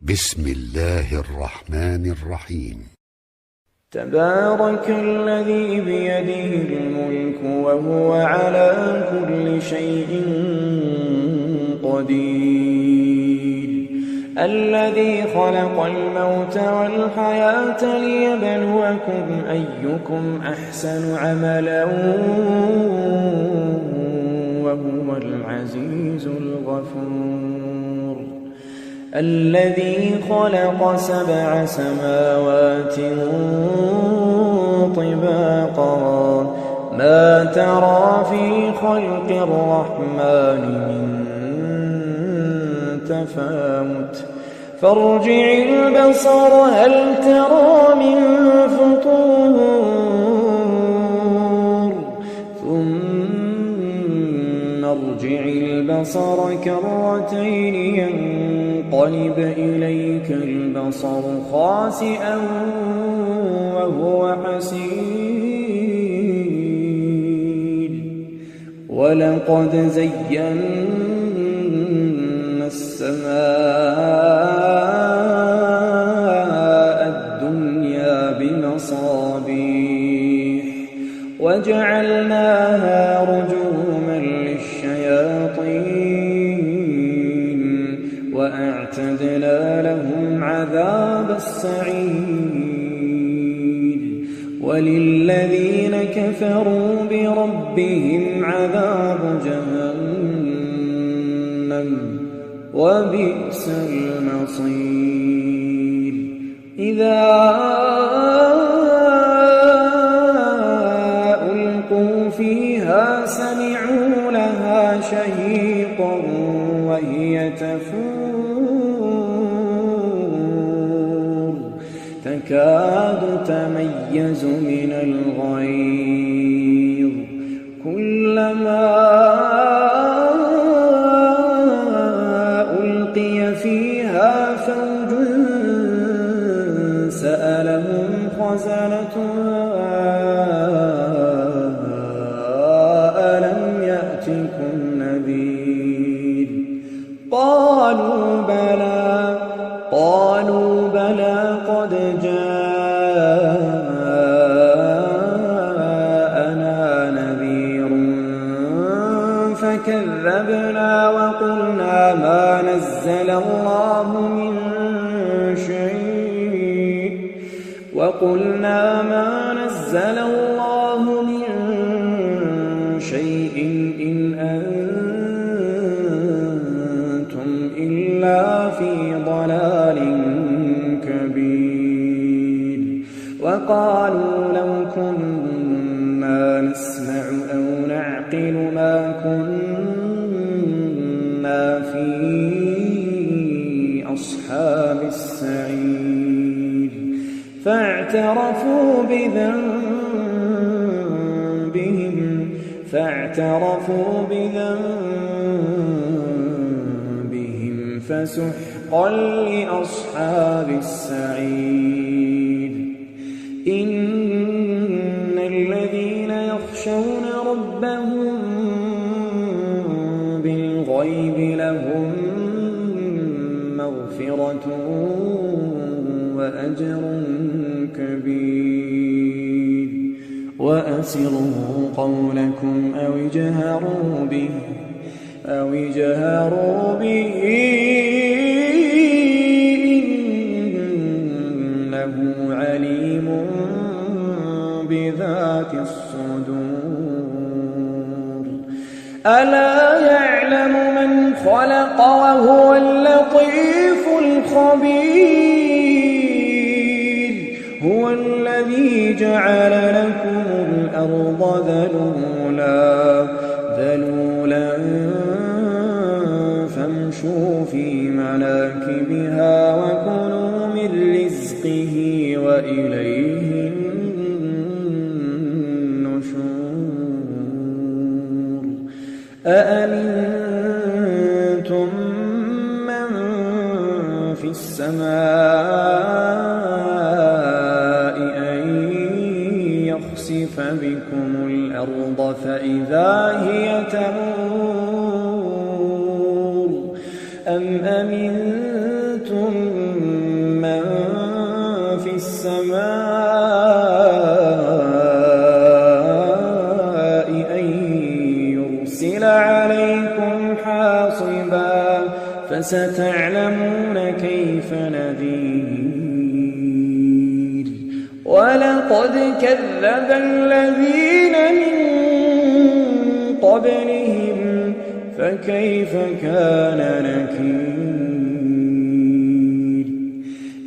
بسم الله الرحمن الرحيم. تبارك الذي بيده الملك وهو على كل شيء قدير، الذي خلق الموت والحياة ليبلوكم أيكم أحسن عملا وهو العزيز الغفور، الذي خلق 7 سماوات طباقا ما ترى في خلق الرحمن من تفاوت فارجع البصر هل ترى من فطور ثم ارجع البصر كرتين ينقلب إليك البصر خاسئا وهو حسير، ولقد زينا السماء الدنيا بمصابيح وجعلناها رجوما للشياطين وأعتدنا لهم عذاب السعير، وللذين كفروا بربهم عذاب جهنم وبئس المصير. إذا ألقوا فيها سمعوا لها شهيقا وهي تفور تكاد تميز من الغيظ كلما ألقي فيها فوج سألهم خزنتها ألم يأتكم نذير قالوا بلى قد جاءنا نذير فكذبنا وقلنا ما نزل الله من شيء إن أنتم إلا في ضلال كبير، وقالوا لو كنا نسمع أو نعقل ما كنا في أصحاب السعير، فاعترفوا بذنبهم فسحقا لأصحاب السعير. إن الذين يخشون ربهم بالغيب لهم مغفرة وأجر كبير، وأسروا قولكم أو اجهروا به إنه عليم بذات الصدور. ألا يعلم من خلق وهو اللطيف الخبير، هو الذي جعل لكم الأرض ذلولا فامشوا في مناكبها وكلوا من رزقه وإليه النشور. أأمنتم من في السماء أن يخسف بكم الأرض فإذا هي تمور أم أمنتم فستعلمون كيف نذير ولقد كذب الذين من قبلهم فكيف كان نكير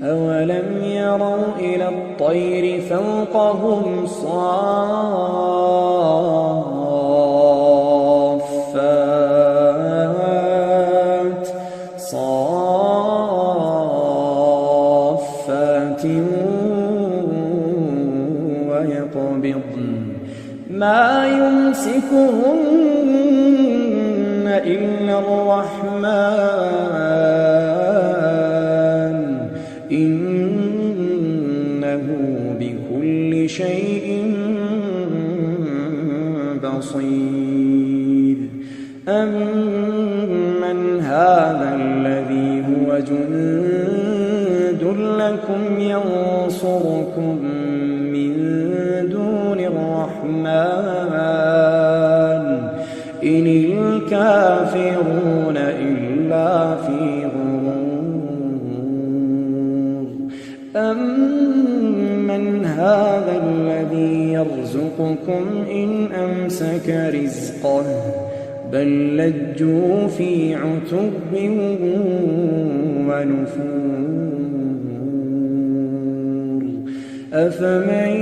أولم يروا إلى الطير فوقهم صافات ويقبضن ما يمسكهن إلا الرحمن إنه بكل شيء بصير أمن هذا الذي هو جند لكم ينصركم من دون الرحمن إن الكافرون إلا في غرور أمن هذا الذي يرزقكم إن أمسك رزقه بل لجوا في عتب ونفور أفمن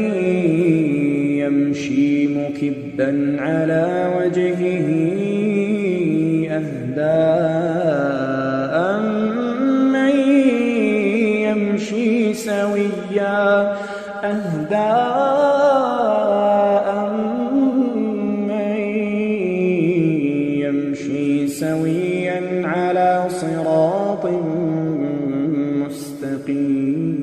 يمشي مكبا على وجهه أهدى أمن يمشي سويا سويا على صراط مستقيم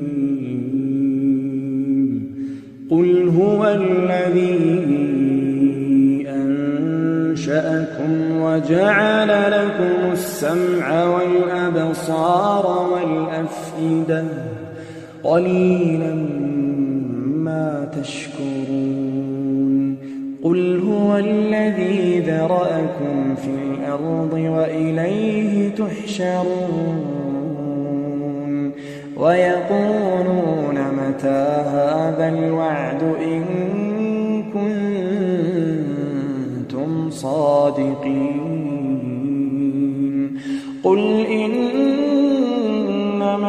قل هو الذي أنشأكم وجعل لكم السمع والأبصار والأفئدة قليلا ما تشكرون قل هو الذي ذرأكم في الأرض وإليه تحشرون ويقولون متى هذا الوعد إن كنتم صادقين قل إنما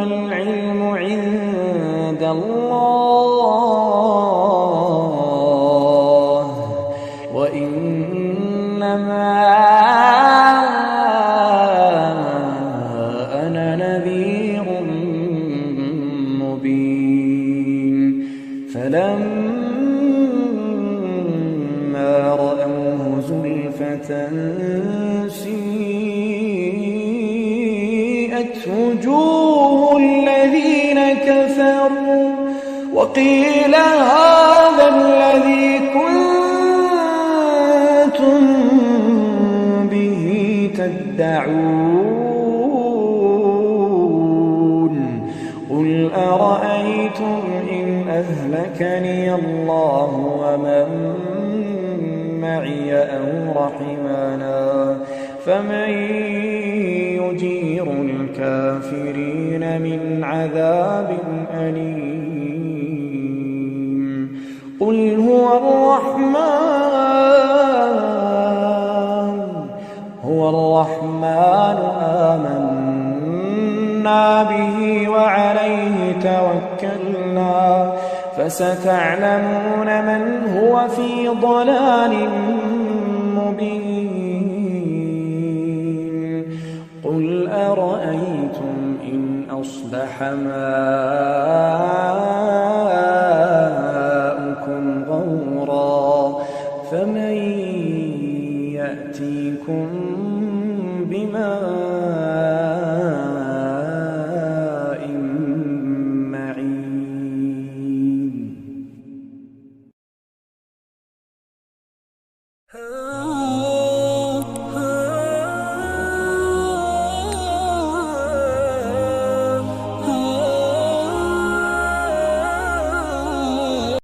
العلم عند الله وإنما أنا نذير مبين فلما رأوه زلفة سيئت وجوه الذين كفروا وقيل هذا الذي كنتم به تدعون قل أرأيتم إن أهلكني الله ومن معي أو رحمنا فمن يجير الكافرين من عذاب أليم قل هو الرحمن آمنا به وعليه توكلنا فستعلمون من هو في ضلال مبين قل أرأيتم إن أصبح ماؤكم